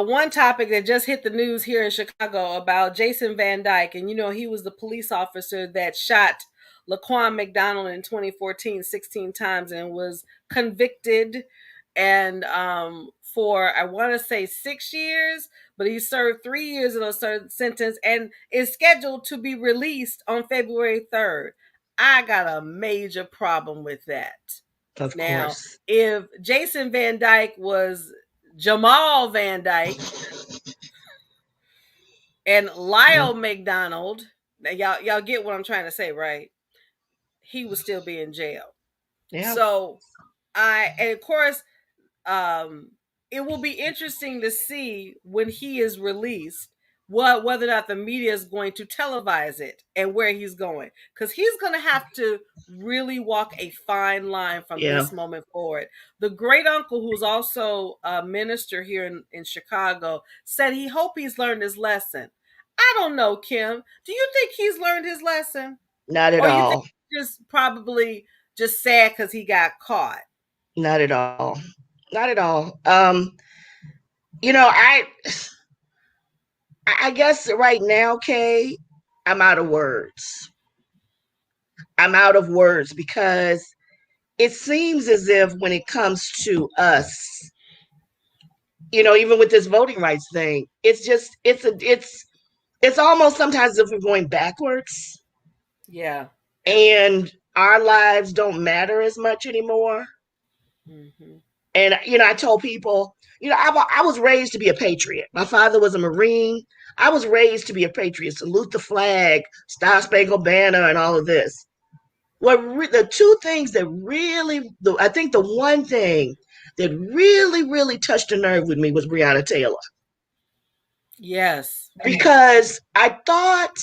one topic that just hit the news here in Chicago about Jason Van Dyke, and he was the police officer that shot Laquan McDonald in 2014 16 times and was convicted and for I want to say 6 years, but he served 3 years of a certain sentence and is scheduled to be released on February 3rd. I got a major problem with that. Of Now, course. if Jason Van Dyke was Jamal Van Dyke and Yeah. Lyle McDonald, now y'all get what I'm trying to say, right? He would still be in jail. Yeah. So and of course, um, it will be interesting to see when he is released whether or not the media is going to televise it and where he's going, because he's going to have to really walk a fine line from Yeah. this moment forward. The great uncle, who's also a minister here in Chicago, said he hope he's learned his lesson. I don't know, Kim. Do you think he's learned his lesson, Not at or you think all. he's just probably just sad because he got caught? Not at all. Not at all. I guess right now, Kay, I'm out of words. I'm out of words because it seems as if when it comes to us, even with this voting rights thing, it's almost sometimes as if we're going backwards. Yeah. And our lives don't matter as much anymore. Mm-hmm. And I told people, I was raised to be a patriot. My father was a Marine. I was raised to be a patriot, salute the flag, Star Spangled Banner, and all of this. The two things that really, I think the one thing that really, really touched a nerve with me was Breonna Taylor. Yes. Because I thought,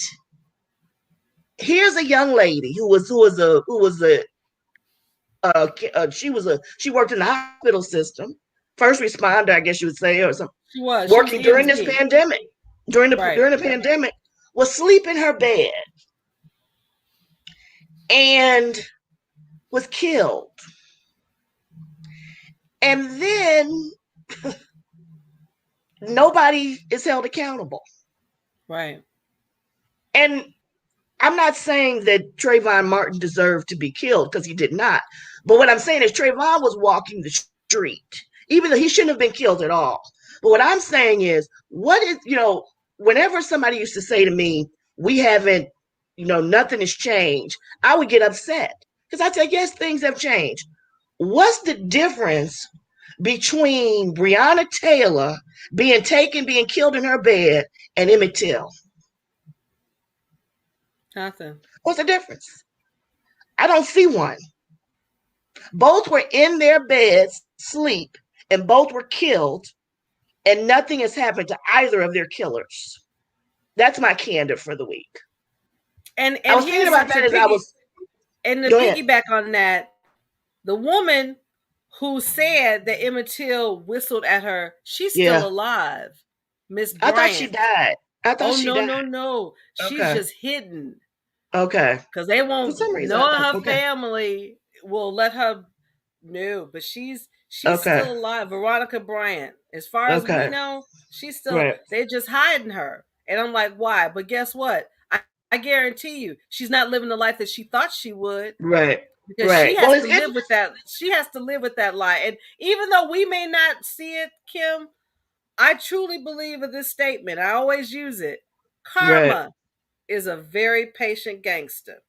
here's a young lady who she worked in the hospital system, first responder, I guess you would say, or something. She was Working during this EMT. pandemic, during Right. the pandemic, was asleep in her bed and was killed. And then nobody is held accountable. Right. And I'm not saying that Trayvon Martin deserved to be killed, because he did not. But what I'm saying is Trayvon was walking the street, even though he shouldn't have been killed at all. But what I'm saying is, whenever somebody used to say to me, we haven't, nothing has changed, I would get upset because I say, yes, things have changed. What's the difference between Breonna Taylor being killed in her bed, and Emmett Till? Nothing. What's the difference? I don't see one. Both were in their beds, sleep, and both were killed, and nothing has happened to either of their killers. That's my candor for the week. And I was thinking about that as I was. And to piggyback on that, the woman who said that Emmett Till whistled at her, she's still alive. Miss Bryant. I thought she died. No. She's just hidden. Okay. Because they won't. Knowing her family will let her know, but she's still alive. Veronica Bryant. As far as we know, she's still. They're just hiding her, and I'm like, why? But guess what? I guarantee you, she's not living the life that she thought she would. Right. Because she has to live with that. She has to live with that lie. And even though we may not see it, Kim, I truly believe in this statement. I always use it. Karma is a very patient gangster.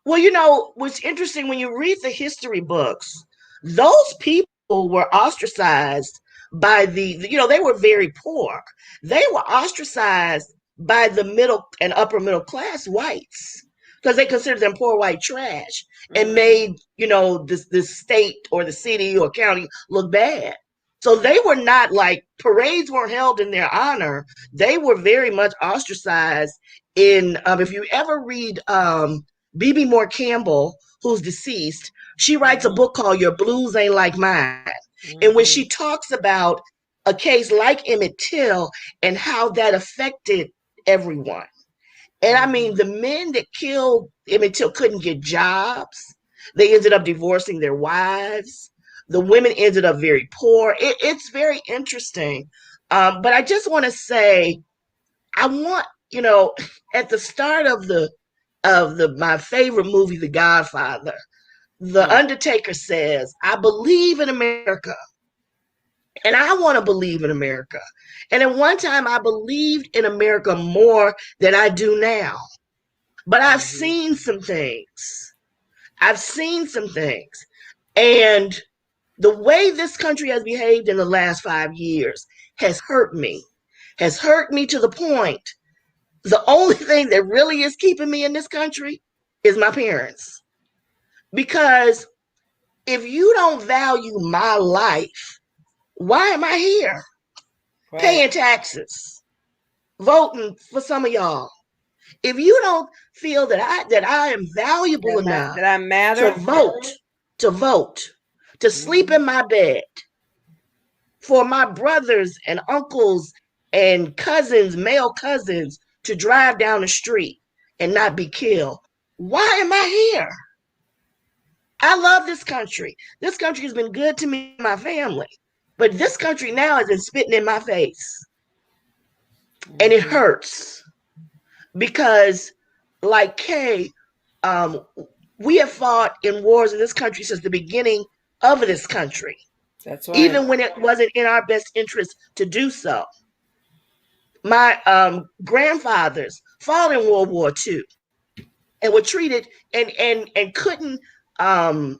Well, what's interesting, when you read the history books, those people were ostracized by they were very poor. They were ostracized by the middle and upper middle class whites, because they considered them poor white trash, and made, this state or the city or county look bad. So they were not, like, parades weren't held in their honor. They were very much ostracized. If you ever read B.B. Moore Campbell, who's deceased, she writes a book called Your Blues Ain't Like Mine. And when she talks about a case like Emmett Till and how that affected everyone. And I mean, the men that killed Emmett Till couldn't get jobs. They ended up divorcing their wives. The women ended up very poor. It's very interesting. But I just want to say, I want, at the start of my favorite movie, The Godfather, the Undertaker says, I believe in America. And I want to believe in America. And at one time, I believed in America more than I do now. But I've seen some things. And the way this country has behaved in the last 5 years has hurt me to the point. The only thing that really is keeping me in this country is my parents. Because if you don't value my life, why am I here? Right. Paying taxes, voting for some of y'all. If you don't feel that I am valuable enough that I matter to vote, to sleep in my bed, for my brothers and uncles and cousins, male cousins, to drive down the street and not be killed, why am I here? I love this country. This country has been good to me and my family. But this country now has been spitting in my face. And it hurts. because, like Kay, um, we have fought in wars in this country since the beginning of this country, That's right. even when it wasn't in our best interest to do so. My grandfathers fought in World War II and were treated and couldn't um,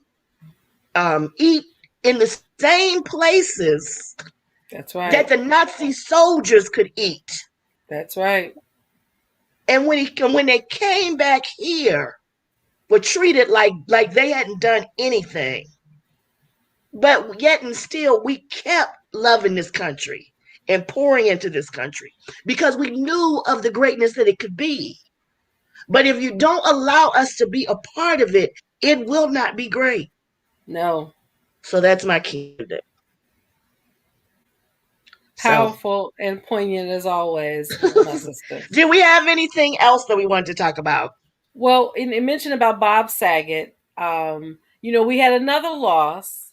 eat in the same places That's that right. the Nazi soldiers could eat. That's right. And when they came back here, were treated like they hadn't done anything. But yet and still, we kept loving this country and pouring into this country because we knew of the greatness that it could be. But if you don't allow us to be a part of it, it will not be great. No. So that's my candidate. So, Powerful and poignant as always, my sister. did we have anything else that we wanted to talk about? Well, in mention about Bob Saget, we had another loss,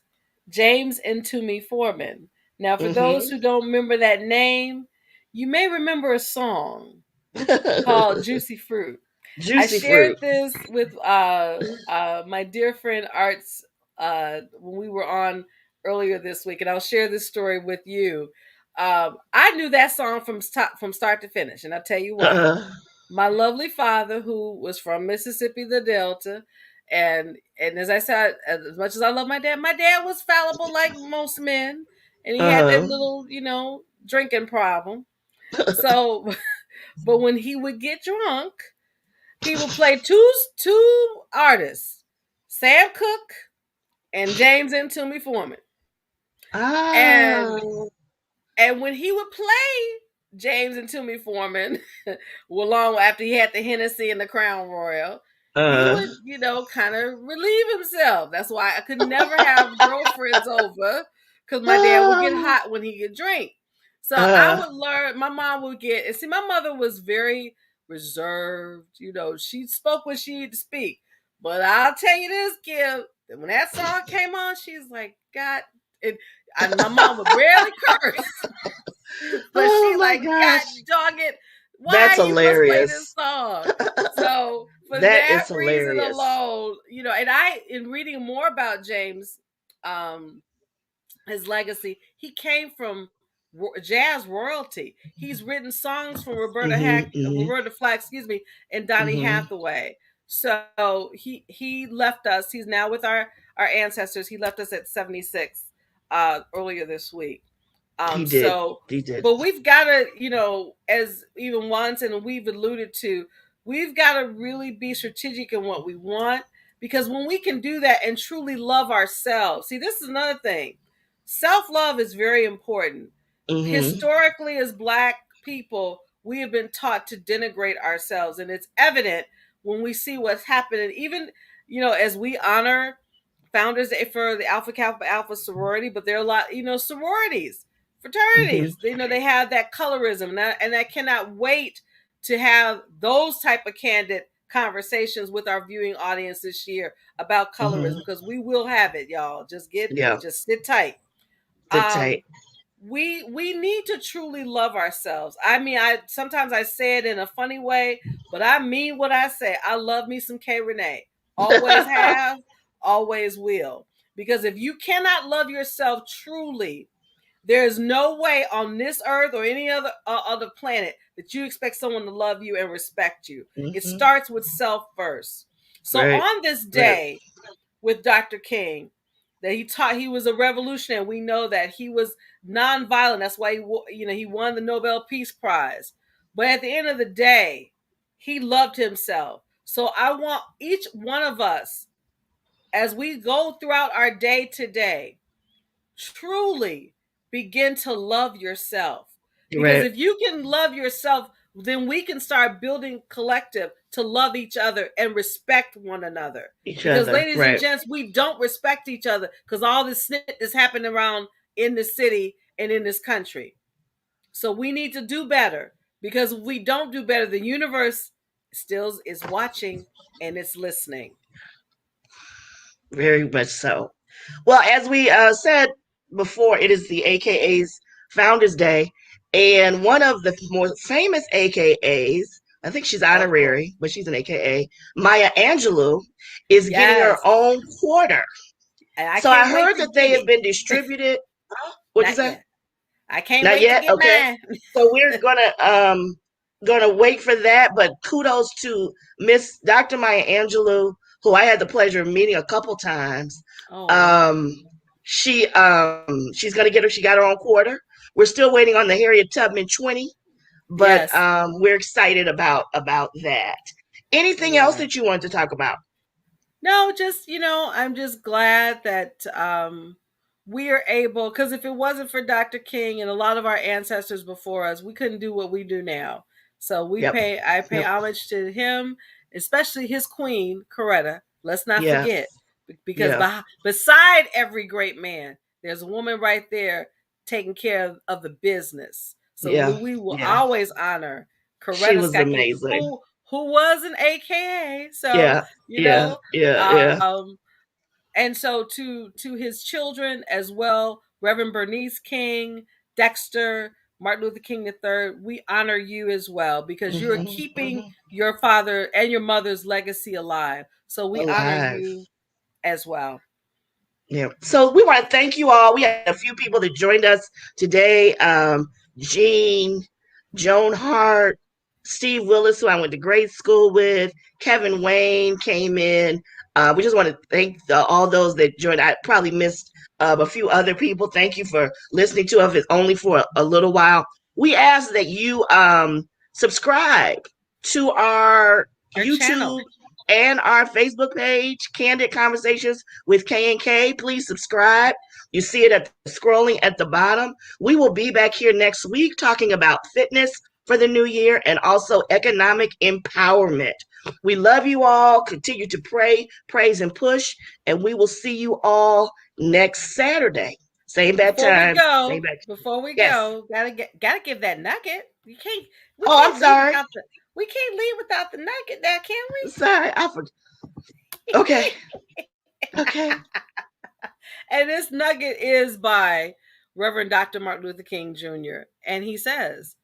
James and Toomey Foreman. Now, for those who don't remember that name, you may remember a song called Juicy Fruit. I Juicy shared fruit. this with my dear friend Arts when we were on earlier this week, and I'll share this story with you. I knew that song from start to finish, and I'll tell you why. My lovely father, who was from Mississippi, the Delta, and as I said, as much as I love my dad was fallible like most men, and he had that little, drinking problem. So, but when he would get drunk, he would play two artists, Sam Cooke and James and Toomey Foreman. Ah. And and when he would play James and Toomey Foreman, along after he had the Hennessy and the Crown Royal, he would, kind of relieve himself. That's why I could never have girlfriends over, because my dad would get hot when he could drink. So I would learn. My mom would get, and see, my mother was very reserved. She spoke when she needed to speak. But I'll tell you this, Kim, that when that song came on, she's like, God, and my mom would rarely curse. But she's like, God dog it, why That's you must play this hilarious. song? So for That that is reason hilarious. alone, and I, in reading more about James, his legacy, he came from jazz royalty. He's written songs from Roberta Flack, and Donny Hathaway. So he left us. He's now with our ancestors. He left us at 76 earlier this week. He did. So, He did. but we've got to, as even once, and we've alluded to, we've got to really be strategic in what we want, because when we can do that and truly love ourselves, see, this is another thing. Self-love is very important. Historically, as Black people, we have been taught to denigrate ourselves, and it's evident when we see what's happening. Even, as we honor Founders for the Alpha Kappa Alpha sorority, but there are a lot, sororities, fraternities. They have that colorism, and I cannot wait to have those type of candid conversations with our viewing audience this year about colorism, because we will have it, y'all. Just sit tight. Sit tight. We need to truly love ourselves. I mean, I sometimes I say it in a funny way, but I mean what I say. I love me some K Renee. Always have, always will. Because if you cannot love yourself truly, there's no way on this earth or any other planet that you expect someone to love you and respect you. It starts with self first. So on this day with Dr. King, that he was a revolutionary. We know that he was nonviolent. That's why he won the Nobel Peace Prize. But at the end of the day, he loved himself. So I want each one of us, as we go throughout our day to day, truly begin to love yourself. Because if you can love yourself, then we can start building collective to love each other and respect one another. Ladies and gents, we don't respect each other because all this snit is happening around in the city and in this country. So we need to do better, because if we don't do better, the universe still is watching and it's listening. Very much so. Well, as we said before, it is the AKA's Founders Day, and one of the more famous AKAs I think she's Oh, cool. honorary, but she's an AKA. Maya Angelou is getting her Yes. own quarter. And I So I can't wait heard to that they get have it. been distributed. What'd you Not say? yet. I can't Not wait to yet? get Okay. mine. So we're gonna wait for that, but kudos to Miss Dr. Maya Angelou, who I had the pleasure of meeting a couple times. Oh, wow. Um she's gonna get her, she got her own quarter. We're still waiting on the Harriet Tubman 20, but Yes. we're excited about that. Anything else Yeah. that you want to talk about? No, just, I'm just glad that we are able, because if it wasn't for Dr. King and a lot of our ancestors before us, we couldn't do what we do now. So Yep. I pay Yep. homage to him, especially his queen, Coretta. Let's not Yes. forget, because Yes. beside every great man, there's a woman right there taking care of the business. So Yeah. we will Yeah. always honor She Coretta was Scott King, amazing. who was an AKA. So, Yeah. Yeah. Yeah. Yeah. and so to his children as well, Reverend Bernice King, Dexter, Martin Luther King III, we honor you as well, because you're Hmm. keeping Hmm. your father and your mother's legacy alive. So we honor Alive. you as well. Yeah. So we want to thank you all. We had a few people that joined us today. Jean, Joan Hart, Steve Willis, who I went to grade school with, Kevin Wayne came in. We just want to thank all those that joined. I probably missed a few other people. Thank you for listening to us. It's only for a little while. We ask that you subscribe to our Our channel. YouTube and our Facebook page, Candid Conversations with K and K. Please subscribe. You see it scrolling at the bottom. We will be back here next week talking about fitness for the new year and also economic empowerment. We love you all. Continue to pray, praise, and push. And we will see you all next Saturday. Same bad time. Same bad. Before we Yes. go, gotta give that nugget. We Oh, I'm can't leave sorry. without the nugget now, can we? Sorry. Okay. Okay. And this nugget is by Reverend Dr. Martin Luther King Jr. And he says,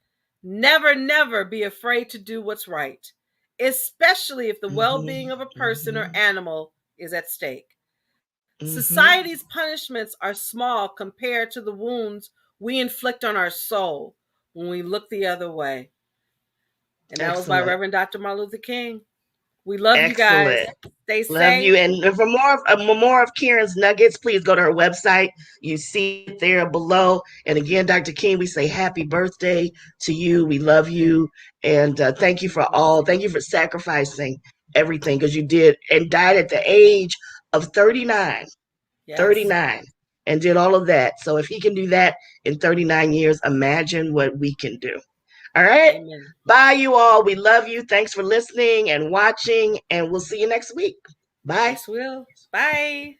never, never be afraid to do what's right, especially if the well-being of a person or animal is at stake. Society's punishments are small compared to the wounds we inflict on our soul when we look the other way. And that was by Reverend Dr. Martin Luther King. We love you guys. Stay safe. Love you. And for more of Karen's nuggets, please go to her website. You see it there below. And again, Dr. King, we say happy birthday to you. We love you. And thank you for all. Thank you for sacrificing everything, because you did and died at the age of 39. Yes. 39, and did all of that. So if he can do that in 39 years, imagine what we can do. All right. Amen. Bye, you all. We love you. Thanks for listening and watching, and we'll see you next week. Bye. Yes, will. Bye.